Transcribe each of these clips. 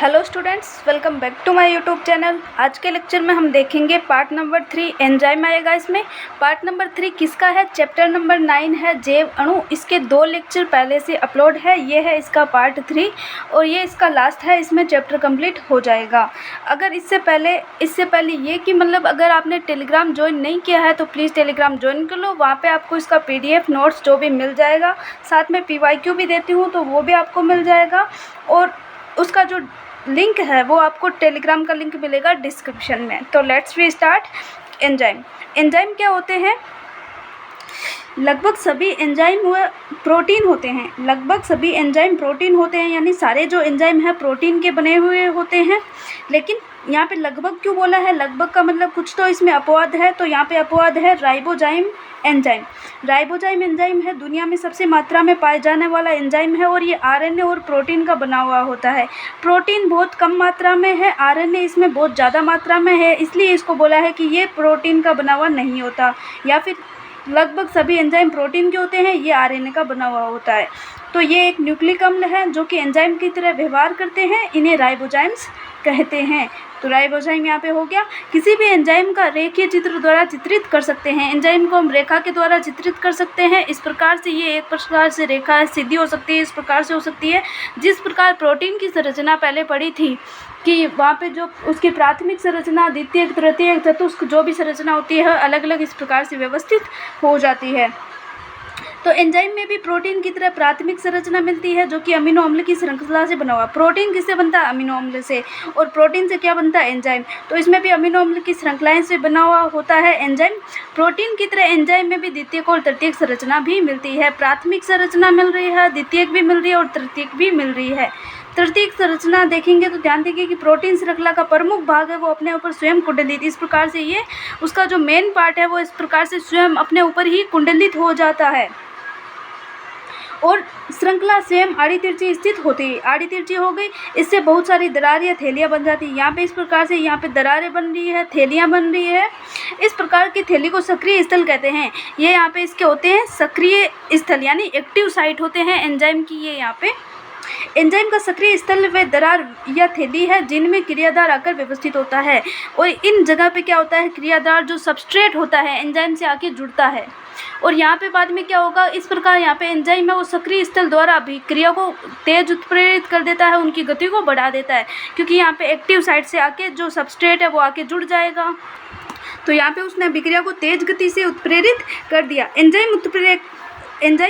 Hello students, welcome back to my YouTube channel. आज के lecture में हम देखेंगे पार्ट नंबर 3 एंजाइम आएगा इसमें। पार्ट नंबर 3 किसका है? चैप्टर नंबर 9 है जैव अणु। इसके 2 लेक्चर पहले से अपलोड है। ये है इसका पार्ट 3 और ये इसका लास्ट है। इसमें चैप्टर कंप्लीट हो जाएगा। अगर इससे पहले ये कि मतलब अगर आपने टेलीग्राम ज्वाइन नहीं किया है तो प्लीज़ टेलीग्राम ज्वाइन कर लो। वहाँ पर आपको इसका PDF नोट्स जो भी मिल जाएगा, साथ में PYQ भी देती हूँ तो वो भी आपको मिल जाएगा। और उसका जो लिंक है वो आपको टेलीग्राम का लिंक मिलेगा डिस्क्रिप्शन में। तो लेट्स वी स्टार्ट। एंजाइम क्या होते हैं? लगभग सभी एंजाइम हुए प्रोटीन होते हैं। लगभग सभी एंजाइम प्रोटीन होते हैं, यानी सारे जो एंजाइम हैं प्रोटीन के बने हुए होते हैं। लेकिन यहाँ पे लगभग क्यों बोला है? लगभग का मतलब कुछ तो इसमें अपवाद है। तो यहाँ पे अपवाद है राइबोजाइम एंजाइम। राइबोजाइम एंजाइम है दुनिया में सबसे मात्रा में पाए जाने वाला एंजाइम है और ये RNA और प्रोटीन का बना हुआ होता है। प्रोटीन बहुत कम मात्रा में है, RNA इसमें बहुत ज़्यादा मात्रा में है, इसलिए इसको बोला है कि ये प्रोटीन का बना हुआ नहीं होता। या फिर लगभग सभी एंजाइम प्रोटीन के होते हैं, ये RNA का बना हुआ होता है। तो ये एक न्यूक्लिक अम्ल है जो कि एंजाइम की तरह व्यवहार करते हैं, इन्हें राइबोजाइम्स कहते हैं। तो राइबोजाइम यहाँ पे हो गया। किसी भी एंजाइम का रेखीय चित्र द्वारा चित्रित कर सकते हैं। एंजाइम को हम रेखा के द्वारा चित्रित कर सकते हैं। इस प्रकार से ये एक प्रकार से रेखा सीधी हो सकती है, इस प्रकार से हो सकती है। जिस प्रकार प्रोटीन की संरचना पहले पढ़ी थी कि वहाँ पे जो उसकी प्राथमिक संरचना, द्वितीयक, तृतीयक, चतुष्क जो भी संरचना होती है अलग अलग इस प्रकार से व्यवस्थित हो जाती है। तो एंजाइम में भी प्रोटीन की तरह प्राथमिक संरचना मिलती है जो कि अमीनो अम्ल की श्रृंखला से बना हुआ। प्रोटीन किससे बनता है? अमीनो अम्ल से। और प्रोटीन से क्या बनता है? एंजाइम। तो इसमें भी अमीनो अम्ल की श्रृंखलाएं से बना हुआ होता है एंजाइम। प्रोटीन की तरह एंजाइम में भी द्वितीयक और तृतीयक संरचना भी मिलती है। प्राथमिक संरचना मिल रही है, द्वितीयक भी मिल रही है और तृतीयक भी मिल रही है। तृतीयक संरचना देखेंगे तो ध्यान देंगे कि प्रोटीन श्रृंखला का प्रमुख भाग है वो अपने ऊपर स्वयं कुंडलित, इस प्रकार से ये उसका जो मेन पार्ट है वो इस प्रकार से स्वयं अपने ऊपर ही कुंडलित हो जाता है। और श्रृंखला स्वयं आड़ी तिरछी स्थित होती है। आड़ी तिरछी हो गई, इससे बहुत सारी दरार या थैलियाँ बन जाती है। यहाँ पे इस प्रकार से यहाँ पे दरारें बन रही है, थैलियाँ बन रही है। इस प्रकार की थैली को सक्रिय स्थल कहते हैं। ये यहाँ पे इसके होते हैं सक्रिय स्थल, यानी एक्टिव साइट होते हैं एंजाइम की। ये यहाँ पे एंजाइम का सक्रिय स्थल व दरार या थैली है जिनमें क्रियाधार आकर व्यवस्थित होता है। और इन जगह पे क्या होता है? क्रियाधार जो सबस्ट्रेट होता है एंजाइम से आके जुड़ता है। और यहाँ पे बाद में क्या होगा? इस प्रकार यहाँ पे एंजाइम है वो सक्रिय स्थल द्वारा अभिक्रिया को तेज उत्प्रेरित कर देता है, उनकी गति को बढ़ा देता है, क्योंकि यहाँ पे एक्टिव साइट से आके जो सबस्ट्रेट है वो आके जुड़ जाएगा। तो यहाँ पे उसने अभिक्रिया को तेज गति से उत्प्रेरित कर दिया। एंजाइम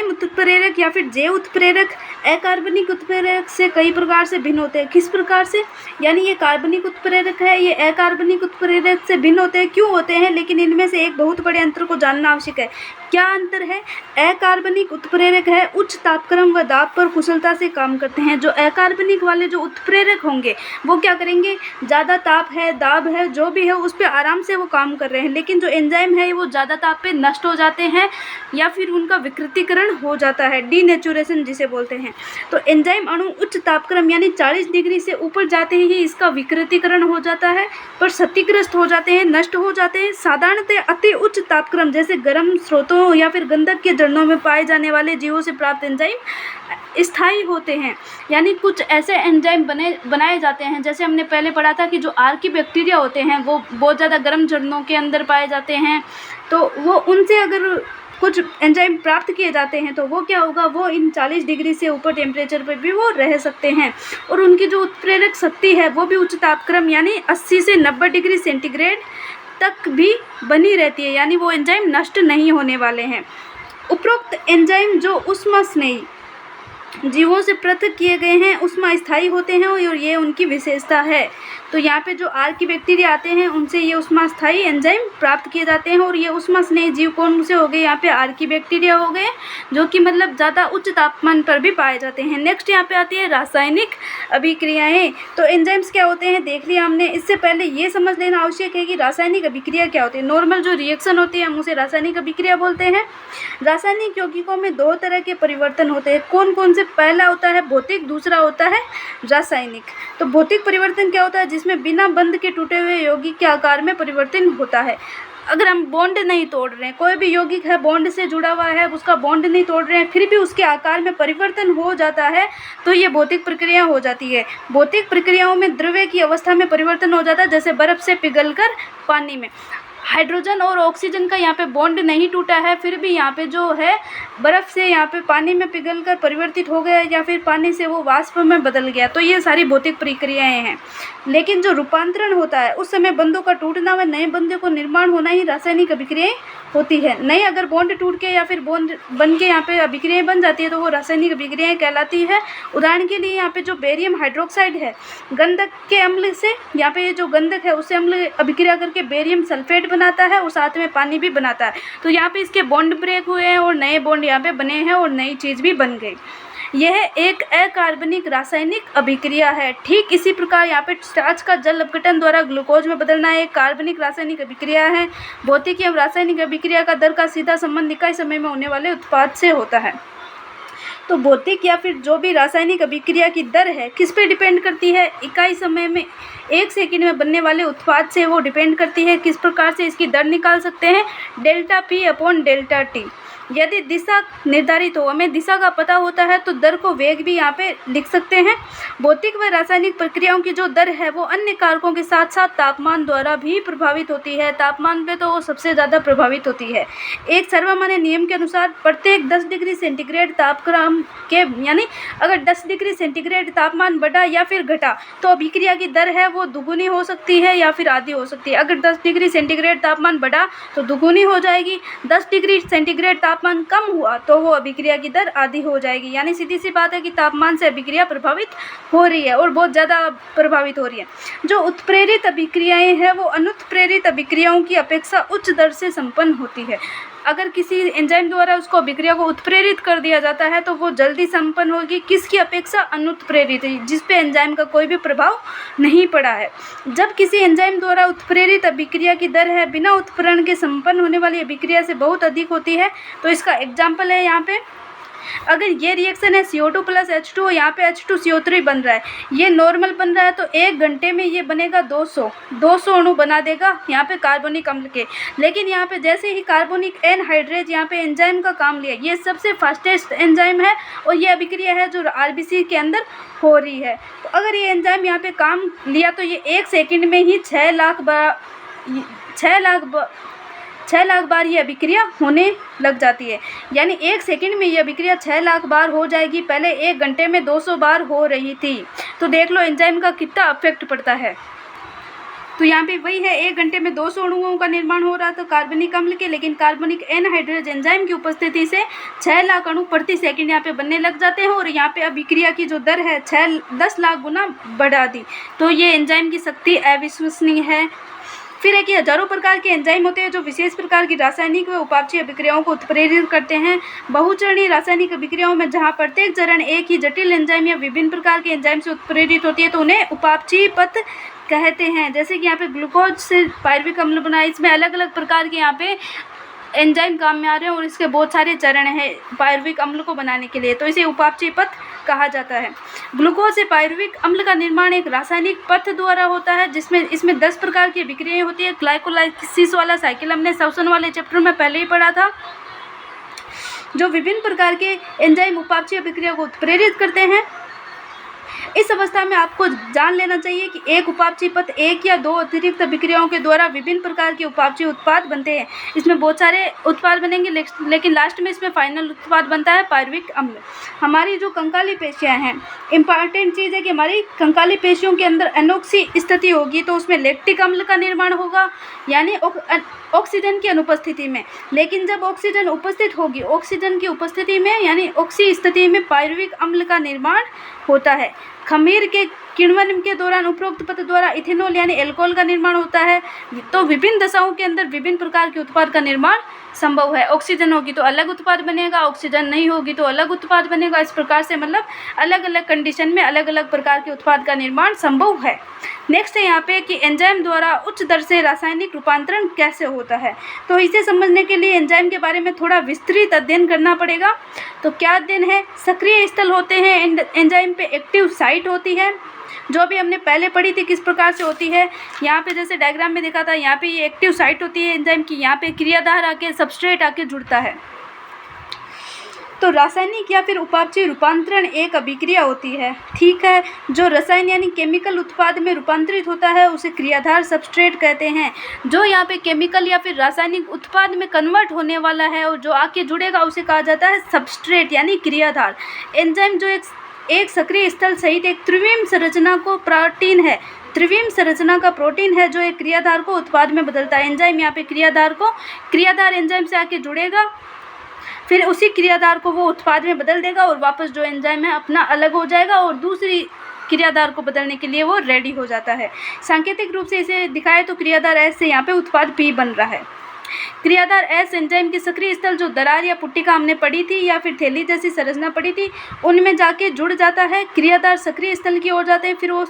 उत्प्रेरक या फिर जैव उत्प्रेरक अकार्बनिक उत्प्रेरक से कई प्रकार से भिन्न होते हैं। किस प्रकार से? यानी ये कार्बनिक उत्प्रेरक है, ये अकार्बनिक उत्प्रेरक से भिन्न होते हैं। क्यों होते हैं? लेकिन इनमें से एक बहुत बड़े अंतर को जानना आवश्यक है। क्या अंतर है? अकार्बनिक उत्प्रेरक है उच्च तापक्रम व दाब पर कुशलता से काम करते हैं। जो अकार्बनिक वाले जो उत्प्रेरक होंगे वो क्या करेंगे? ज़्यादा ताप है, दाब है, जो भी है उस पर आराम से वो काम कर रहे हैं। लेकिन जो एंजाइम है वो ज़्यादा ताप पे नष्ट हो जाते हैं या फिर उनका विकृतीकरण हो जाता है, डीनेचुरेशन जिसे बोलते हैं। तो एंजाइम अणु उच्च तापक्रम यानी 40 डिग्री से ऊपर जाते ही इसका विकृतीकरण हो जाता है, पर क्षतिग्रस्त हो जाते हैं, नष्ट हो जाते हैं। साधारणतः अति उच्च तापक्रम जैसे गर्म स्रोतों या फिर गंधक के झरनों में पाए जाने वाले जीवों से प्राप्त एंजाइम स्थायी होते हैं। यानी कुछ ऐसे एंजाइम बनाए जाते हैं, जैसे हमने पहले पढ़ा था कि जो आर्किबैक्टीरिया होते हैं वो बहुत ज़्यादा गर्म झरनों के अंदर पाए जाते हैं। तो वो उनसे अगर कुछ एंजाइम प्राप्त किए जाते हैं तो वो क्या होगा? वो इन 40 डिग्री से ऊपर टेम्परेचर पर भी वो रह सकते हैं। और उनकी जो उत्प्रेरक शक्ति है वो भी उच्च तापक्रम यानी 80 से 90 डिग्री सेंटीग्रेड तक भी बनी रहती है, यानी वो एंजाइम नष्ट नहीं होने वाले हैं। उपरोक्त एंजाइम जो ऊष्मास्नेही जीवों से पृथक किए गए हैं उष्मा स्थायी होते हैं और ये उनकी विशेषता है। तो यहाँ पे जो आर्किबैक्टीरिया आते हैं उनसे ये उष्मा स्थायी एंजाइम प्राप्त किए जाते हैं। और ये उष्मा स्नेही जीव कौन से हो गए? यहाँ पे आर्किबैक्टीरिया हो गए, जो कि मतलब ज़्यादा उच्च तापमान पर भी पाए जाते हैं। नेक्स्ट यहाँ पे आती है रासायनिक अभिक्रियाएँ। तो एंजाइम्स क्या होते हैं देख लिया हमने। इससे पहले ये समझ लेना आवश्यक है कि रासायनिक अभिक्रिया क्या होती है। नॉर्मल जो रिएक्शन होती है हम उसे रासायनिक अभिक्रिया बोलते हैं। रासायनिक यौगिकों में 2 तरह के परिवर्तन होते हैं। कौन कौन से? पहला होता है भौतिक, दूसरा होता है रासायनिक। तो भौतिक परिवर्तन क्या होता है? जिसमें बिना बंध के टूटे हुए यौगिक के आकार में परिवर्तन होता है। अगर हम बॉन्ड नहीं तोड़ रहे हैं, कोई भी यौगिक है बॉन्ड से जुड़ा हुआ है, उसका बॉन्ड नहीं तोड़ रहे हैं, फिर भी उसके आकार में परिवर्तन हो जाता है, तो ये भौतिक प्रक्रिया हो जाती है। भौतिक प्रक्रियाओं में द्रव्य की अवस्था में परिवर्तन हो जाता है, जैसे बर्फ़ से पिघलकर पानी में। हाइड्रोजन और ऑक्सीजन का यहाँ पे बॉन्ड नहीं टूटा है, फिर भी यहाँ पे जो है बर्फ़ से यहाँ पे पानी में पिघलकर परिवर्तित हो गया, या फिर पानी से वो वाष्प में बदल गया, तो ये सारी भौतिक प्रक्रियाएं हैं। लेकिन जो रूपांतरण होता है उस समय बंधों का टूटना व नए बंधों को निर्माण होना ही रासायनिक अभिक्रियाएं होती है। नए अगर बॉन्ड टूट के या फिर बॉन्ड बन के यहाँ पे अभिक्रियाएं बन जाती है तो वो रासायनिक अभिक्रियाएं कहलाती है। उदाहरण के लिए यहाँ पे जो बेरियम हाइड्रोक्साइड है, गंधक के अम्ल से, यहाँ पे ये जो गंधक है उससे अम्ल अभिक्रिया करके बेरियम सल्फेट बनाता है और साथ में पानी भी बनाता है। तो यहाँ पे इसके बॉन्ड ब्रेक हुए हैं और नए बॉन्ड यहाँ पे बने हैं और नई चीज़ भी बन गई। यह एक अकार्बनिक रासायनिक अभिक्रिया है। ठीक इसी प्रकार यहाँ पे स्टार्च का जल अपघटन द्वारा ग्लूकोज में बदलना एक कार्बनिक रासायनिक अभिक्रिया है। भौतिक एवं रासायनिक अभिक्रिया का दर का सीधा संबंध इकाई समय में होने वाले उत्पाद से होता है। तो भौतिक या फिर जो भी रासायनिक अभिक्रिया की दर है किस पे डिपेंड करती है? इकाई समय में 1 सेकंड में बनने वाले उत्पाद से वो डिपेंड करती है। किस प्रकार से इसकी दर निकाल सकते हैं? Delta P upon delta T। यदि दिशा निर्धारित हो, हमें दिशा का पता होता है, तो दर को वेग भी यहाँ पे लिख सकते हैं। भौतिक व रासायनिक प्रक्रियाओं की जो दर है वो अन्य कारकों के साथ साथ तापमान द्वारा भी प्रभावित होती है। तापमान पे तो वो सबसे ज़्यादा प्रभावित होती है। एक सर्वमान्य नियम के अनुसार प्रत्येक 10 डिग्री सेंटीग्रेड तापक्रम के, यानी अगर 10 डिग्री सेंटीग्रेड तापमान बढ़ा या फिर घटा तो अभिक्रिया की दर है वो दुगुनी हो सकती है या फिर आधी हो सकती है। अगर 10 डिग्री सेंटीग्रेड तापमान बढ़ा तो दुगुनी हो जाएगी, 10 डिग्री सेंटीग्रेड तापमान कम हुआ तो वो अभिक्रिया की दर आधी हो जाएगी। यानी सीधी सी बात है कि तापमान से अभिक्रिया प्रभावित हो रही है और बहुत ज़्यादा प्रभावित हो रही है। जो उत्प्रेरित अभिक्रियाएं हैं वो अनुत्प्रेरित अभिक्रियाओं की अपेक्षा उच्च दर से संपन्न होती है। अगर किसी एंजाइम द्वारा उसको अभिक्रिया को उत्प्रेरित कर दिया जाता है तो वो जल्दी संपन्न होगी, किसकी अपेक्षा? अनुत्प्रेरित, जिस पे एंजाइम का कोई भी प्रभाव नहीं पड़ा है। जब किसी एंजाइम द्वारा उत्प्रेरित अभिक्रिया की दर है बिना उत्प्रेरण के संपन्न होने वाली अभिक्रिया से बहुत अधिक होती है। तो इसका एग्जाम्पल है यहाँ पे, अगर ये रिएक्शन है CO2 प्लस H2, यहाँ पे H2CO3 बन रहा है, ये नॉर्मल बन रहा है, तो 1 घंटे में ये बनेगा 200 अणु बना देगा यहाँ पे कार्बनिक अम्ल के। लेकिन यहाँ पे जैसे ही कार्बोनिक एनहाइड्रेज यहाँ पे एंजाइम का काम लिया, ये सबसे फास्टेस्ट एंजाइम है और ये अभिक्रिया है जो RBC के अंदर हो रही है। तो अगर ये एंजाइम यहाँ पे काम लिया तो ये 1 सेकेंड में ही 6 लाख बार ये अभिक्रिया होने लग जाती है। यानी 1 सेकंड में ये अभिक्रिया 6 लाख बार हो जाएगी, पहले 1 घंटे में 200 बार हो रही थी। तो देख लो एंजाइम का कितना अफेक्ट पड़ता है। तो यहाँ पे वही है, 1 घंटे में 200 अणुओं का निर्माण हो रहा था कार्बनिक अम्ल के, लेकिन कार्बनिक एनहाइड्रेज एंजाइम की उपस्थिति से 6 लाख अणु प्रति सेकंड यहाँ पे बनने लग जाते हैं और यहाँ पे अभिक्रिया की जो दर है 10 लाख गुना बढ़ा दी। तो ये एंजाइम की शक्ति अविश्वसनीय है। फिर है कि हजारों प्रकार के एंजाइम होते हैं जो विशेष प्रकार की रासायनिक व उपापचयी अभिक्रियाओं को उत्प्रेरित करते हैं। बहुचरणीय रासायनिक अभिक्रियाओं में जहां प्रत्येक चरण एक ही जटिल एंजाइम या विभिन्न प्रकार के एंजाइम से उत्प्रेरित होती है तो उन्हें उपापचयी पथ कहते हैं। जैसे कि यहाँ पे ग्लूकोज से पायरुविक अम्ल बना, इसमें अलग अलग प्रकार के यहाँ पे एंजाइम काम में आ रहे हैं और इसके बहुत सारे चरण हैं पायरुविक अम्ल को बनाने के लिए, तो इसे उपापचयी पथ कहा जाता है। ग्लूकोज से पायरुविक अम्ल का निर्माण एक रासायनिक पथ द्वारा होता है जिसमें इसमें 10 प्रकार की अभिक्रियाएं होती है। ग्लाइकोलाइसिस वाला साइकिल हमने श्वसन वाले चैप्टर में पहले ही पढ़ा था। जो विभिन्न प्रकार के एंजाइम उपापचयी अभिक्रिया को उत्प्रेरित करते हैं। इस अवस्था में आपको जान लेना चाहिए कि एक उपापचयी पथ 1 या 2 अतिरिक्त अभिक्रियाओं के द्वारा विभिन्न प्रकार के उपापचयी उत्पाद बनते हैं। इसमें बहुत सारे उत्पाद बनेंगे, लेकिन लास्ट में इसमें फाइनल उत्पाद बनता है पायरुविक अम्ल। हमारी जो कंकाली पेशियां हैं, इंपॉर्टेंट चीज़ है कि हमारी कंकाली पेशियों के अंदर एनोक्सी स्थिति होगी तो उसमें लैक्टिक अम्ल का निर्माण होगा, यानी ऑक्सीजन की अनुपस्थिति में। लेकिन जब ऑक्सीजन उपस्थित होगी, ऑक्सीजन की उपस्थिति में यानी ऑक्सी स्थिति में पायरुविक अम्ल का निर्माण होता है। खमीर के किण्वन के दौरान उपरोक्त पथ द्वारा इथेनॉल यानी एल्कोहल का निर्माण होता है। तो विभिन्न दशाओं के अंदर विभिन्न प्रकार के उत्पाद का निर्माण संभव है। ऑक्सीजन होगी तो अलग उत्पाद बनेगा, ऑक्सीजन नहीं होगी तो अलग उत्पाद बनेगा। इस प्रकार से मतलब अलग अलग कंडीशन में अलग अलग प्रकार के उत्पाद का निर्माण संभव है। नेक्स्ट है यहाँ पे कि एंजाइम द्वारा उच्च दर से रासायनिक रूपांतरण कैसे होता है। तो इसे समझने के लिए एंजाइम के बारे में थोड़ा विस्तृत अध्ययन करना पड़ेगा। तो क्या अध्ययन है? सक्रिय स्थल होते हैं एंजाइम पे, एक्टिव साइट होती है, जो भी हमने पहले पढ़ी थी किस प्रकार से होती है। यहाँ पे जैसे डायग्राम में देखा था, यहाँ पे ये एक्टिव साइट होती है एंजाइम की, यहाँ पे क्रियाधार आके सबस्ट्रेट आके जुड़ता है। तो रासायनिक या फिर उपापचयी रूपांतरण एक अभिक्रिया होती है, ठीक है। जो रसायन यानी केमिकल उत्पाद में रूपांतरित होता है उसे क्रियाधार सबस्ट्रेट कहते हैं। जो यहाँ पे केमिकल या फिर रासायनिक उत्पाद में कन्वर्ट होने वाला है और जो आके जुड़ेगा उसे कहा जाता है सबस्ट्रेट यानी क्रियाधार। एंजाइम जो एक सक्रिय स्थल सहित एक त्रिविम संरचना को प्रोटीन है, त्रिविम संरचना का प्रोटीन है जो एक क्रियाधार को उत्पाद में बदलता है। एंजाइम यहाँ पे क्रियाधार एंजाइम से आके जुड़ेगा, फिर उसी क्रियाधार को वो उत्पाद में बदल देगा और वापस जो एंजाइम है अपना अलग हो जाएगा और दूसरी क्रियाधार को बदलने के लिए वो रेडी हो जाता है। सांकेतिक रूप से इसे दिखाए तो क्रियाधार एस से यहाँ पे उत्पाद पी बन रहा है। क्रियाधार एस एंजाइम के सक्रिय स्थल जो दरार या पुट्टिका हमने पढ़ी थी या फिर थैली जैसी संरचना पढ़ी थी उनमें जाके जुड़ जाता है। क्रियाधार सक्रिय स्थल की ओर जाते हैं, फिर वो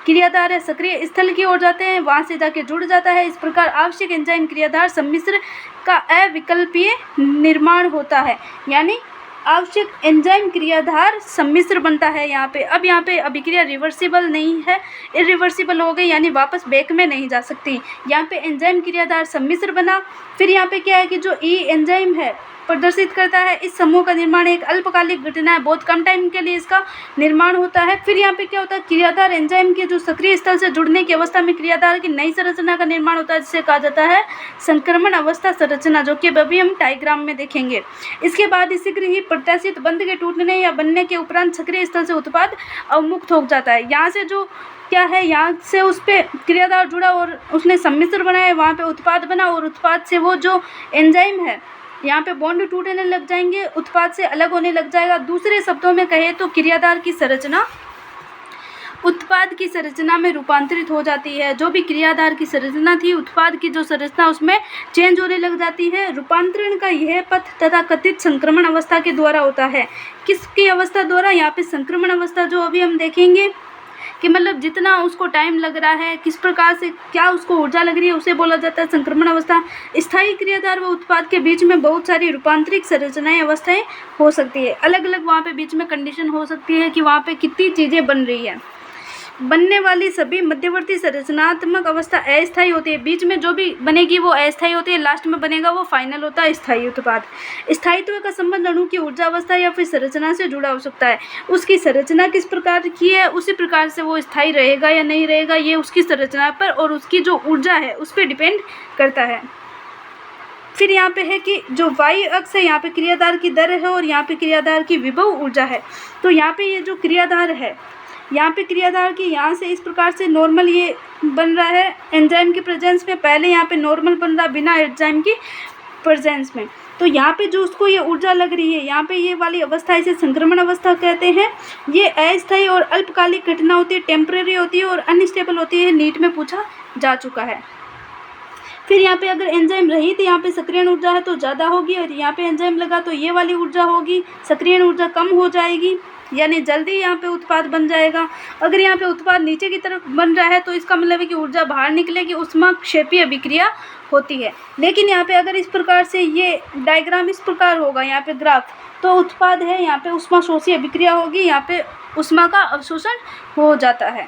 क्रियाधार है सक्रिय स्थल की ओर जाते हैं, वहाँ से जाके जुड़ जाता है। इस प्रकार आवश्यक एंजाइम क्रियाधार सम्मिश्र का अविकल्पीय निर्माण होता है, यानी आवश्यक एंजाइम क्रियाधार सम्मिश्र बनता है यहाँ पे। अब यहाँ पे अभिक्रिया रिवर्सिबल नहीं है, इरिवर्सिबल हो गई, यानी वापस बैक में नहीं जा सकती। यहाँ पे एंजाइम क्रियाधार सम्मिश्र बना। फिर यहाँ पे क्या है कि जो ई एंजाइम है प्रदर्शित करता है, इस समूह का निर्माण एक अल्पकालिक घटना है, बहुत कम टाइम के लिए इसका निर्माण होता है। फिर यहाँ पे क्या होता है, क्रियाधार एंजाइम के जो सक्रिय स्थल से जुड़ने की अवस्था में क्रियाधार की नई संरचना का निर्माण होता है, जिसे कहा जाता है संक्रमण अवस्था संरचना, जो कि अभी हम डायग्राम में देखेंगे। इसके बाद ही शीघ्र ही प्रत्याशित बंध के टूटने या बनने के उपरांत सक्रिय स्थल से उत्पाद अवमुक्त हो जाता है। यहाँ से जो क्या है, यहाँ से उस पर क्रियाधार जुड़ा और उसने सम्मिश्र बनाया, वहाँ पे उत्पाद बना और उत्पाद से वो जो एंजाइम है यहाँ पे बॉन्ड टूटने लग जाएंगे, उत्पाद से अलग होने लग जाएगा। दूसरे शब्दों में कहे तो क्रियाधार की संरचना उत्पाद की संरचना में रूपांतरित हो जाती है। जो भी क्रियाधार की संरचना थी, उत्पाद की जो संरचना उसमें चेंज होने लग जाती है। रूपांतरण का यह पथ तथा कथित संक्रमण अवस्था के द्वारा होता है। किसकी अवस्था द्वारा? यहाँ पे संक्रमण अवस्था, जो अभी हम देखेंगे कि मतलब जितना उसको टाइम लग रहा है, किस प्रकार से क्या उसको ऊर्जा लग रही है, उसे बोला जाता है संक्रमण अवस्था। स्थायी क्रियाधार व उत्पाद के बीच में बहुत सारी रूपांतरिक संरचनाएं अवस्थाएं हो सकती है। अलग अलग वहाँ पे बीच में कंडीशन हो सकती है कि वहाँ पे कितनी चीज़ें बन रही है। बनने वाली सभी मध्यवर्ती संरचनात्मक अवस्था अस्थायी होती है। बीच में जो भी बनेगी वो अस्थायी होती है, लास्ट में बनेगा वो फाइनल होता है स्थायी उत्पाद। स्थायित्व का संबंध अणु की ऊर्जा अवस्था या फिर संरचना से जुड़ा हो सकता है। उसकी संरचना किस प्रकार की है, उसी प्रकार से वो स्थायी रहेगा या नहीं रहेगा, ये उसकी संरचना पर और उसकी जो ऊर्जा है उस पर डिपेंड करता है। फिर यहाँ पे है कि जो वाई अक्ष है, यहाँ पे क्रियाधार की दर है और यहाँ पे क्रियाधार की विभव ऊर्जा है। तो यहाँ पे ये जो क्रियाधार है, यहाँ पे क्रियाधार की यहाँ से इस प्रकार से नॉर्मल ये बन रहा है एंजाइम की प्रेजेंस में, पहले यहाँ पे नॉर्मल बन रहा बिना एंजाइम की प्रेजेंस में। तो यहाँ पे जो उसको ये ऊर्जा लग रही है, यहाँ पे ये वाली अवस्था इसे संक्रमण अवस्था कहते हैं। ये अस्थायी और अल्पकालिक घटना होती है, टेम्परेरी होती है और अनस्टेबल होती है, नीट में पूछा जा चुका है। फिर यहाँ पे अगर एंजाइम रही तो यहाँ पे सक्रियण ऊर्जा है तो ज़्यादा होगी, और यहाँ पे एंजाइम लगा तो ये वाली ऊर्जा होगी, सक्रियण ऊर्जा कम हो जाएगी, यानी जल्दी यहाँ पे उत्पाद बन जाएगा। अगर यहाँ पे उत्पाद नीचे की तरफ बन रहा है तो इसका मतलब है कि ऊर्जा बाहर निकलेगी, ऊष्माक्षेपीय अभिक्रिया होती है। लेकिन यहाँ पे अगर इस प्रकार से ये डायग्राम इस प्रकार होगा, यहाँ पे ग्राफ, तो उत्पाद है यहाँ पे ऊष्माशोषी अभिक्रिया होगी, यहाँ पे ऊष्मा का अवशोषण हो जाता है।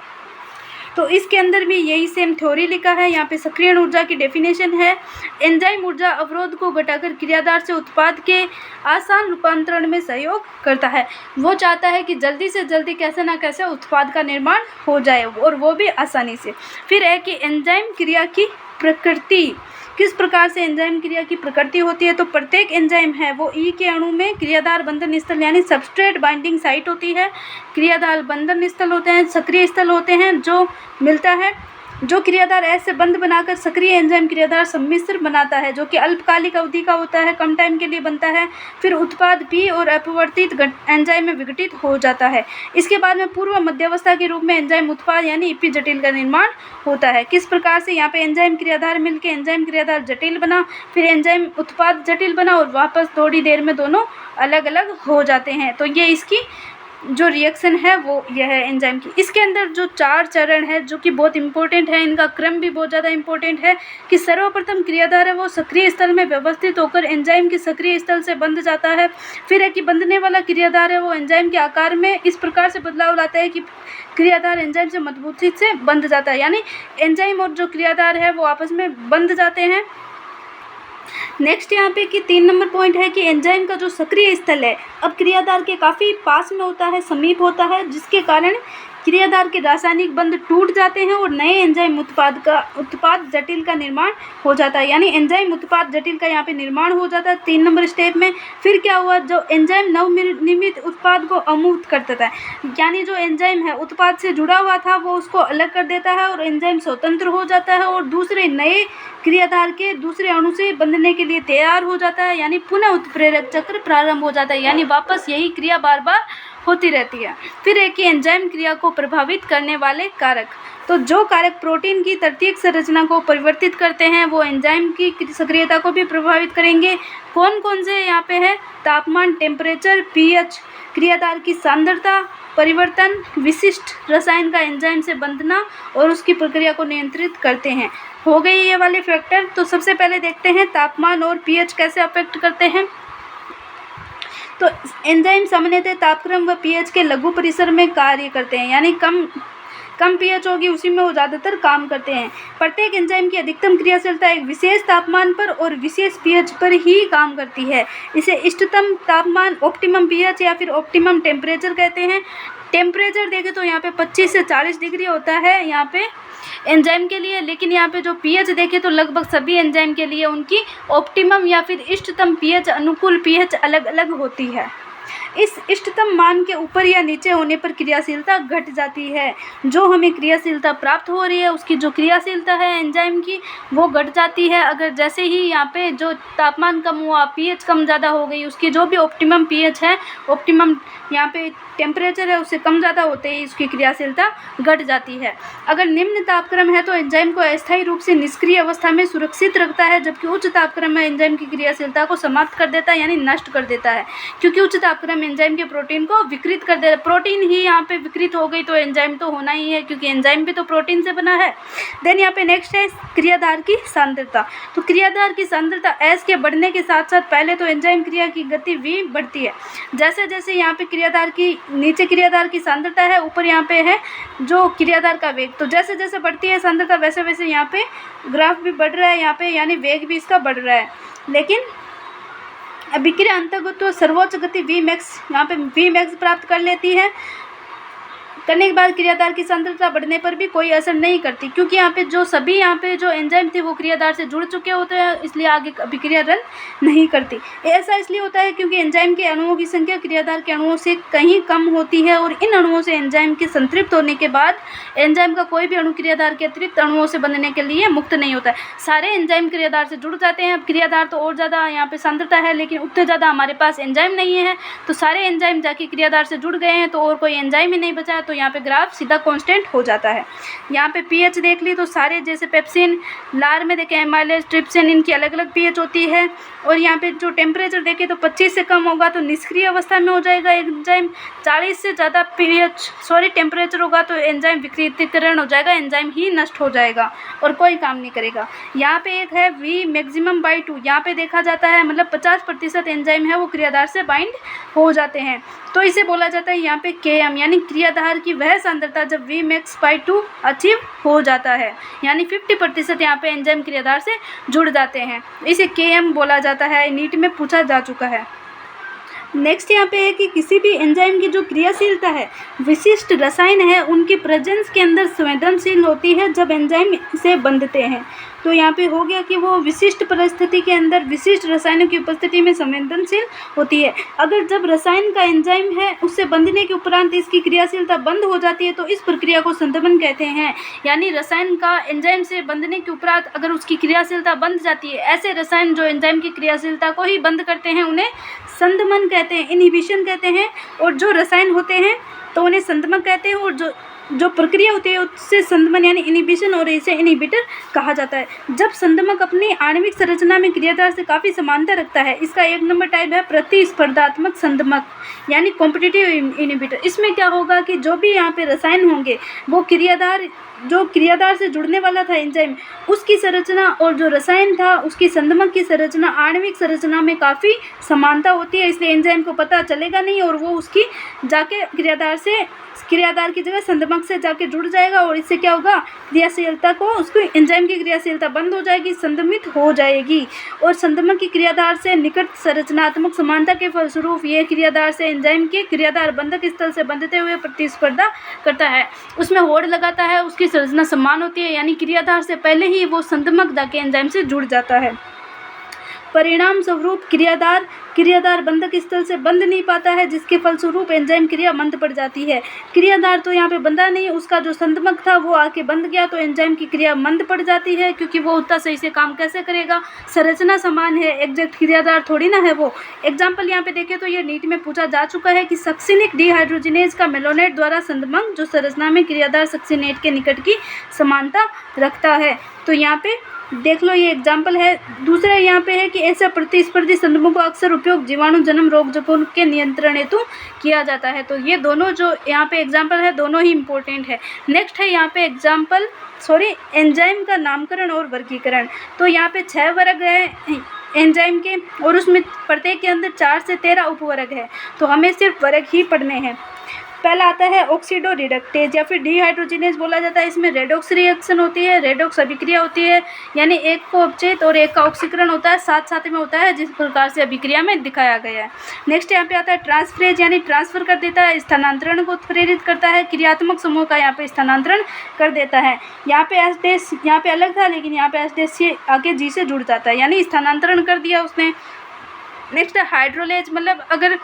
तो इसके अंदर भी यही सेम थ्योरी लिखा है। यहाँ पे सक्रियण ऊर्जा की डेफिनेशन है, एंजाइम ऊर्जा अवरोध को घटाकर क्रियाधार से उत्पाद के आसान रूपांतरण में सहयोग करता है। वो चाहता है कि जल्दी से जल्दी कैसे ना कैसे उत्पाद का निर्माण हो जाए, और वो भी आसानी से। फिर है कि एंजाइम क्रिया की प्रकृति, किस प्रकार से एंजाइम क्रिया की प्रकृति होती है। तो प्रत्येक एंजाइम है वो ई के अणु में क्रियाधार बंधन स्थल यानी सबस्ट्रेट बाइंडिंग साइट होती है, क्रियाधार बंधन स्थल होते हैं, सक्रिय स्थल होते हैं, जो मिलता है जो क्रियाधार एस से बंध बनाकर सक्रिय एंजाइम क्रियाधार सम्मिश्र बनाता है, जो कि अल्पकालिक अवधि का होता है, कम टाइम के लिए बनता है। फिर उत्पाद पी और अपवर्तित एंजाइम में विघटित हो जाता है। इसके बाद में पूर्व मध्यावस्था के रूप में एंजाइम उत्पाद यानी ईपी जटिल का निर्माण होता है। किस प्रकार से? यहाँ पे एंजाइम क्रियाधार मिलकर एंजाइम क्रियाधार जटिल बना, फिर एंजाइम उत्पाद जटिल बना, और वापस थोड़ी देर में दोनों अलग अलग हो जाते हैं। तो ये इसकी जो रिएक्शन है वो यह है एंजाइम की। इसके अंदर जो 4 चरण है जो कि बहुत इंपॉर्टेंट है, इनका क्रम भी बहुत ज़्यादा इंपॉर्टेंट है कि सर्वप्रथम क्रियाधार है वो सक्रिय स्थल में व्यवस्थित होकर एंजाइम के सक्रिय स्थल से बंध जाता है। फिर है कि बंधने वाला क्रियाधार है वो एंजाइम के आकार में इस प्रकार से बदलाव लाता है कि क्रियाधार एंजाइम से मजबूती से बंध जाता है, यानी एंजाइम और जो क्रियाधार है वो आपस में बंध जाते हैं। नेक्स्ट यहाँ पे कि 3 नंबर पॉइंट है कि एंजाइम का जो सक्रिय स्थल है अब क्रियाधार के काफ़ी पास में होता है, समीप होता है, जिसके कारण क्रियाधार के रासायनिक बंध टूट जाते हैं और नए एंजाइम उत्पाद जटिल का निर्माण हो जाता है, यानी एंजाइम उत्पाद जटिल का यहाँ पे निर्माण हो जाता है 3 नंबर स्टेप में। फिर क्या हुआ, जो एंजाइम नवनिर्मित उत्पाद को अमुक्त कर देता है, यानी जो एंजाइम है उत्पाद से जुड़ा हुआ था वो उसको अलग कर देता है और एंजाइम स्वतंत्र हो जाता है और दूसरे नए क्रियाधार के दूसरे अणु से बंधने के लिए तैयार हो जाता है, यानी पुनः उत्प्रेरक चक्र प्रारंभ हो जाता है, यानी वापस यही क्रिया बार बार होती रहती है। फिर है कि एंजाइम क्रिया को प्रभावित करने वाले कारक, तो जो कारक प्रोटीन की तृतीयक संरचना को परिवर्तित करते हैं वो एंजाइम की सक्रियता को भी प्रभावित करेंगे। कौन कौन से यहाँ पे है, तापमान, टेम्परेचर, पीएच, क्रियाधार की सांद्रता, परिवर्तन, विशिष्ट रसायन का एंजाइम से बंधना और उसकी प्रक्रिया को नियंत्रित करते हैं। हो गए ये वाले फैक्टर। तो सबसे पहले देखते हैं तापमान और पीएच कैसे अफेक्ट करते हैं। तो एंजाइम सामान्यतः तापक्रम व पीएच के लघु परिसर में कार्य करते हैं, यानी कम पीएच होगी उसी में वो ज़्यादातर काम करते हैं। प्रत्येक एंजाइम की अधिकतम क्रियाशीलता एक विशेष तापमान पर और विशेष पीएच पर ही काम करती है। इसे इष्टतम तापमान, ऑप्टिमम पीएच या फिर ऑप्टिमम टेम्परेचर कहते हैं। टेम्परेचर देखें तो यहाँ पे 25 से 40 डिग्री होता है यहाँ पे एंजाइम के लिए, लेकिन यहाँ पे जो पीएच देखें तो लगभग सभी एंजाइम के लिए उनकी ऑप्टिमम या फिर इष्टतम पीएच, अनुकूल पीएच अलग अलग होती है। इस इष्टतम मान के ऊपर या नीचे होने पर क्रियाशीलता घट जाती है। जो हमें क्रियाशीलता प्राप्त हो रही है उसकी जो क्रियाशीलता है एंजाइम की वो घट जाती है। अगर जैसे ही यहाँ पे जो तापमान कम हुआ, पीएच कम ज़्यादा हो गई, उसकी जो भी ऑप्टिमम पीएच है, ऑप्टिमम यहाँ पे टेम्परेचर है, उससे कम ज़्यादा होते ही उसकी क्रियाशीलता घट जाती है। अगर निम्न तापक्रम है तो एंजाइम को अस्थायी रूप से निष्क्रिय अवस्था में सुरक्षित रखता है, जबकि उच्च तापक्रम में एंजाइम की क्रियाशीलता को समाप्त कर देता है, यानी नष्ट कर देता है, क्योंकि उच्च तापक्रम एंजाइम के प्रोटीन को विकृत कर देता है। प्रोटीन ही यहाँ पे विकृत हो गई तो एंजाइम तो होना ही है, क्योंकि एंजाइम भी तो प्रोटीन से बना है। देन यहाँ पे नेक्स्ट है क्रियाधार की सांद्रता। तो क्रियाधार की सांद्रता एस के बढ़ने के साथ साथ पहले तो एंजाइम क्रिया की गति वी बढ़ती है। जैसे जैसे यहाँ पे क्रियाधार की नीचे क्रियाधार की सांद्रता है, ऊपर यहाँ पे है जो क्रियाधार का वेग, तो जैसे जैसे बढ़ती है सांद्रता वैसे वैसे यहाँ पे ग्राफ भी बढ़ रहा है यहाँ पे, यानी वेग भी इसका बढ़ रहा है। लेकिन अभिक्रिया अंतर्गत तो सर्वोच्च गति वी मैक्स यहाँ पे वी मैक्स प्राप्त कर लेती है। करने के बाद क्रियाधार की सांद्रता बढ़ने पर भी कोई असर नहीं करती, क्योंकि यहाँ पे जो सभी यहाँ पे जो एंजाइम थे वो क्रियाधार से जुड़ चुके होते हैं, इसलिए आगे अभिक्रिया रन नहीं करती। ऐसा इसलिए होता है क्योंकि एंजाइम के अणुओं की संख्या क्रियाधार के अणुओं से कहीं कम होती है और इन अणुओं से एंजाइम के संतृप्त होने के बाद एंजाइम का कोई भी अणु क्रियाधार के अतिरिक्त अणुओं से बनने के लिए मुक्त नहीं होता है। सारे एंजाइम क्रियाधार से जुड़ जाते हैं। अब क्रियाधार तो और ज़्यादा यहाँ पे सांद्रता है, लेकिन उतने ज़्यादा हमारे पास एंजाइम नहीं है, तो सारे एंजाइम जाके क्रियाधार से जुड़ गए हैं, तो और कोई एंजाइम ही नहीं बचा, तो यहाँ पे ग्राफ सीधा कांस्टेंट हो जाता है। यहाँ पे पीएच देख ली तो सारे जैसे पेप्सिन, लार में देखें एमाइलेज, ट्रिप्सिन, इनकी अलग अलग पीएच होती है। और यहाँ पे जो टेम्परेचर देखें तो 25 से कम होगा तो निष्क्रिय अवस्था में हो जाएगा एंजाइम, 40 से ज़्यादा टेम्परेचर होगा तो एंजाइम विकृतीकरण हो जाएगा, एंजाइम ही नष्ट हो जाएगा और कोई काम नहीं करेगा। यहाँ पे एक है वी मैक्सिमम बाई 2, यहाँ पे देखा जाता है मतलब 50% एंजाइम है वो क्रियाधार से बाइंड हो जाते हैं, तो इसे बोला जाता है यहाँ पे Km, यानी क्रियाधार की वह सांद्रता जब V max बाई 2 अचीव हो जाता है, यानी 50% यहाँ पे एंजाइम क्रियाधार से जुड़ जाते हैं, इसे Km बोला जाता है। नीट में पूछा जा चुका है। नेक्स्ट यहाँ पे है कि किसी भी एंजाइम की जो क्रियाशीलता है, विशिष्ट रसायन है उनकी प्रेजेंस के अंदर संवेदनशील होती है जब एंजाइम से बंधते हैं। तो यहाँ पे हो गया कि वो विशिष्ट परिस्थिति के अंदर विशिष्ट रसायनों की उपस्थिति में संवेदनशील होती है। अगर जब रसायन का एंजाइम है उससे बंधने के उपरांत इसकी क्रियाशीलता बंद हो जाती है तो इस प्रक्रिया को संदमन कहते हैं, यानी रसायन का एंजाइम से बंधने के उपरांत अगर उसकी क्रियाशीलता बंध जाती है, ऐसे रसायन जो एंजाइम की क्रियाशीलता को ही बंद करते हैं उन्हें संदमन कहते हैं, इनहिबिशन कहते हैं। और जो रसायन होते हैं तो उन्हें संदमक कहते हैं, और जो जो प्रक्रिया होती है उससे संदमन यानी इनिबिशन और इसे इनिबिटर कहा जाता है। जब संदमक अपनी आणविक संरचना में क्रियाधार से काफ़ी समानता रखता है, इसका एक नंबर टाइप है प्रतिस्पर्धात्मक संदमक यानी कॉम्पिटिटिव इनिबिटर। इसमें क्या होगा कि जो भी यहाँ पे रसायन होंगे वो क्रियाधार से जुड़ने वाला था एंजाइम, उसकी संरचना और जो रसायन था उसकी संदमक की संरचना आणविक संरचना में काफ़ी समानता होती है, इसलिए एंजाइम को पता चलेगा नहीं और वो उसकी जाके क्रियाधार की जगह संदमक से जाके जुड़ जाएगा और इससे क्या होगा, क्रियाशीलता को उसकी एंजाइम की क्रियाशीलता बंद हो जाएगी, संदमित हो जाएगी। और संदमक की क्रियाधार से निकट संरचनात्मक समानता के फलस्वरूप ये क्रियाधार से एंजाइम के क्रियाधार बंधक स्थल से बंधते हुए प्रतिस्पर्धा करता है, उसमें होड़ लगाता है, उसकी संरचना समान होती है, यानी क्रियाधार से पहले ही वो संदमक जाके एंजाइम से जुड़ जाता है। परिणाम स्वरूप क्रियाधार बंधक स्थल से बंध नहीं पाता है, जिसके फलस्वरूप एंजाइम क्रिया मंद पड़ जाती है। क्रियाधार तो यहाँ पे बंधा नहीं, उसका जो संदमक था वो आके बंध गया, तो एंजाइम की क्रिया मंद पड़ जाती है, क्योंकि वो उतना सही से काम कैसे करेगा, संरचना समान है, एग्जैक्ट क्रियाधार थोड़ी ना है वो। एग्जाम्पल यहाँ पे देखें तो ये नीट में पूछा जा चुका है कि सक्सिनिक डिहाइड्रोजिनेज का मेलोनेट द्वारा संदमक जो संरचना में क्रियाधार सक्सिनेट के निकट की समानता रखता है। तो यहाँ पे देख लो, ये एग्जाम्पल है। दूसरा यहाँ पे है कि ऐसा प्रतिस्पर्धी संदमकों का अक्सर उपयोग जीवाणु जन्म रोगजनकों के नियंत्रण हेतु किया जाता है। तो ये दोनों जो यहाँ पे एग्जाम्पल है दोनों ही इम्पोर्टेंट है। नेक्स्ट है यहाँ पे एंजाइम का नामकरण और वर्गीकरण। तो यहाँ पे 6 वर्ग है एंजाइम के और उसमें प्रत्येक के अंदर 4 से 13 उपवर्ग है, तो हमें सिर्फ वर्ग ही पढ़ने हैं। पहला आता है ऑक्सीडो रिडक्टेज या फिर डिहाइड्रोजिनेज बोला जाता है। इसमें रेडॉक्स रिएक्शन होती है, रेडॉक्स अभिक्रिया होती है, यानी एक को अपचयित और एक का ऑक्सीकरण होता है, साथ साथ में होता है, जिस प्रकार से अभिक्रिया में दिखाया गया है। नेक्स्ट यहाँ पे आता है ट्रांसफरेज, यानी ट्रांसफर कर देता है, स्थानांतरण को प्रेरित करता है, क्रियात्मक समूह का यहाँ पे स्थानांतरण कर देता है। यहाँ पे एस डेस यहाँ पे अलग था, लेकिन यहाँ पे एस डेस से आगे जी से जुड़ जाता है, यानी स्थानांतरण कर दिया उसने। नेक्स्ट है हाइड्रोलेज, मतलब अगर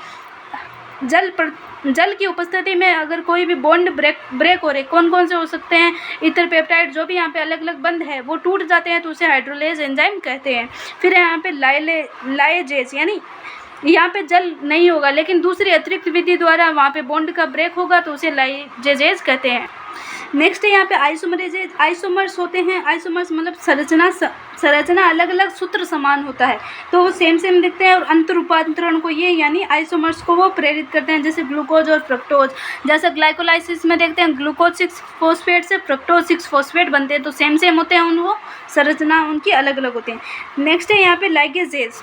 जल की उपस्थिति में अगर कोई भी बॉन्ड ब्रेक हो रहे, कौन कौन से हो सकते हैं, इतर पेप्टाइड जो भी यहाँ पे अलग अलग बंध है वो टूट जाते हैं, तो उसे हाइड्रोलेज एंजाइम कहते हैं। फिर यहाँ पे लाइजेज, यानी यहाँ पे जल नहीं होगा लेकिन दूसरी अतिरिक्त विधि द्वारा वहाँ पे बॉन्ड का ब्रेक होगा, तो उसे लाइजेज कहते हैं। नेक्स्ट है यहाँ पे आइसोमरेजेज। आइसोमर्स होते हैं, आइसोमर्स मतलब संरचना अलग अलग सूत्र समान होता है, तो वो सेम दिखते हैं और अंतर रूपांतरण को ये यानी आइसोमर्स को वो प्रेरित करते हैं, जैसे ग्लूकोज और फ्रक्टोज। जैसे ग्लाइकोलाइसिस में देखते हैं ग्लूकोज 6 फॉस्फेट से फ्रक्टोज 6 फॉस्फेट बनते हैं, तो सेम होते हैं, वो संरचना उनकी अलग अलग होती है। नेक्स्ट है यहाँ पे लाइगेजेज।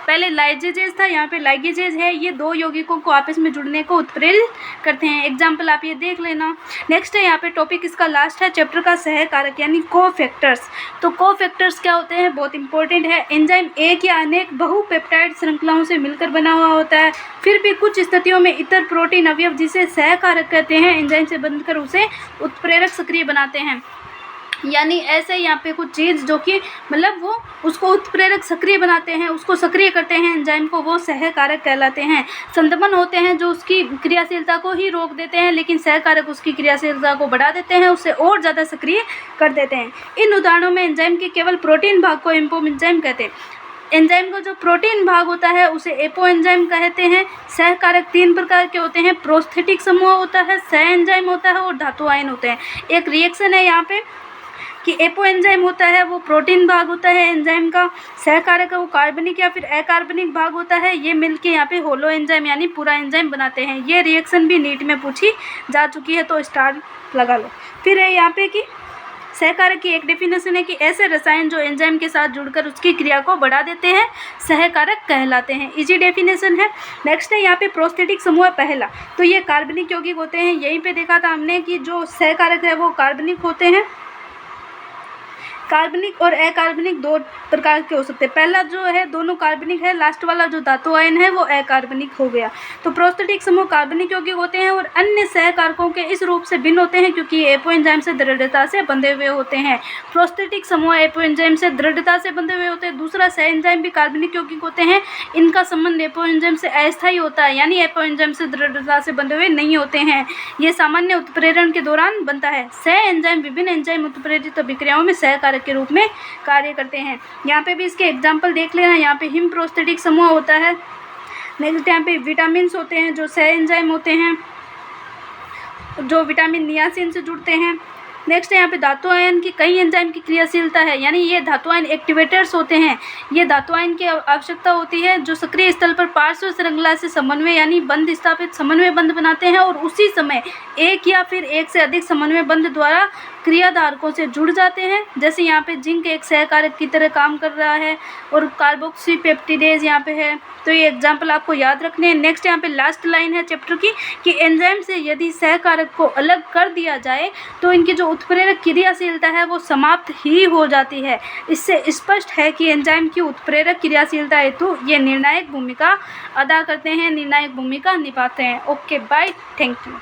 पहले लाइगेजेज था, यहाँ पे लाइगेजेज है, ये 2 यौगिकों को आपस में जुड़ने को उत्प्रेरित करते हैं। एग्जाम्पल आप ये देख लेना। नेक्स्ट है यहाँ पे टॉपिक इसका लास्ट है चैप्टर का सहकारक यानी कोफैक्टर्स। तो कोफैक्टर्स क्या होते हैं, बहुत इंपॉर्टेंट है। एंजाइम एक या अनेक बहुपेप्टाइड श्रृंखलाओं से मिलकर बना हुआ होता है, फिर भी कुछ स्थितियों में इतर प्रोटीन अवयव जिसे सहकारक कहते हैं एंजाइम से बंधकर उसे उत्प्रेरक सक्रिय बनाते हैं। यानी ऐसे यहाँ पे कुछ चीज़ जो कि मतलब वो उसको उत्प्रेरक सक्रिय बनाते हैं, उसको सक्रिय करते हैं एंजाइम को, वो सहकारक कहलाते हैं। संदमन होते हैं जो उसकी क्रियाशीलता को ही रोक देते हैं, लेकिन सहकारक उसकी क्रियाशीलता को बढ़ा देते हैं, उससे और ज़्यादा सक्रिय कर देते हैं। इन उदाहरणों में एंजाइम के केवल प्रोटीन भाग को एम्पो एंजाइम कहते हैं। एंजाइम का जो प्रोटीन भाग होता है उसे एपो एंजाइम कहते हैं। सहकारक 3 प्रकार के होते हैं, प्रोस्थेटिक समूह होता है, सह एंजाइम होता है और धातु आयन होते हैं। एक रिएक्शन है यहाँ पे कि एपो एंजाइम होता है वो प्रोटीन भाग होता है एंजाइम का, सहकारक है वो कार्बनिक या फिर अकार्बनिक भाग होता है, ये मिलके यहाँ पे होलो एंजाइम यानी पूरा एंजाइम बनाते हैं। ये रिएक्शन भी नीट में पूछी जा चुकी है, तो स्टार लगा लो। फिर है यहाँ पे कि सहकारक की एक डेफिनेशन है कि ऐसे रसायन जो एंजाइम के साथ जुड़कर उसकी क्रिया को बढ़ा देते हैं सहकारक कहलाते हैं। इजी डेफिनेशन है। नेक्स्ट है यहाँ पे प्रोस्थेटिक समूह पहला, तो ये कार्बनिक यौगिक होते हैं। यहीं पे देखा था हमने कि जो सहकारक है वो कार्बनिक होते हैं। कार्बनिक और अकार्बनिक 2 प्रकार के हो सकते हैं। पहला जो है दोनों कार्बनिक है, लास्ट वाला जो धातु आयन है वो अकार्बनिक हो गया। तो प्रोस्थेटिक समूह कार्बनिक यौगिक होते हैं और अन्य सहकारकों के इस रूप से भिन्न होते हैं क्योंकि ये एपो एंजाइम से दृढ़ता से बंधे हुए होते हैं। प्रोस्थेटिक समूह एपो एंजाइम से दृढ़ता से बंधे हुए होते हैं। दूसरा सह एंजाइम भी कार्बनिक यौगिक होते हैं, इनका संबंध एपो एंजाइम से अस्थायी होता है, यानी एपो एंजाइम से दृढ़ता से बंधे हुए नहीं होते हैं। ये सामान्य उत्प्रेरण के दौरान बनता है। सह एंजाइम विभिन्न एंजाइम उत्प्रेरित अभिक्रियाओं में सहकारक के रूप में कार्य करते हैं। यहाँ पे भी इसके एग्जाम्पल देख लेना। यहाँ पे हिम प्रोस्थेटिक समूह होता है। नेक्स्ट यहाँ पे विटामिन होते हैं जो सह एंजाइम होते हैं। जो विटामिन नियासिन से जुड़ते हैं। नेक्स्ट यहाँ पे धातु आयन की कई एंजाइम की क्रियाशीलता है, यानी ये धातु आयन एक्टिवेटर्स होते हैं। ये धातु आयन की आवश्यकता होती है जो सक्रिय स्थल पर पार्श्व श्रृंखला से समन्वय यानी बंध स्थापित समन्वय बंध बनाते हैं और उसी समय एक या फिर एक से अधिक समन्वय बंध द्वारा क्रियाधारकों से जुड़ जाते हैं। जैसे यहाँ पे जिंक एक सहकारक की तरह काम कर रहा है और कार्बोक्सीपेप्टिडेज यहाँ पे है, तो ये एग्जाम्पल आपको याद रखने हैं। नेक्स्ट यहाँ पे लास्ट लाइन है चैप्टर की कि एंजाइम से यदि सहकारक को अलग कर दिया जाए तो इनकी जो उत्प्रेरक क्रियाशीलता है वो समाप्त ही हो जाती है। इससे स्पष्ट है कि एंजाइम की उत्प्रेरक क्रियाशीलता हेतु ये निर्णायक भूमिका अदा करते हैं, निर्णायक भूमिका निभाते हैं। Okay bye, thank you.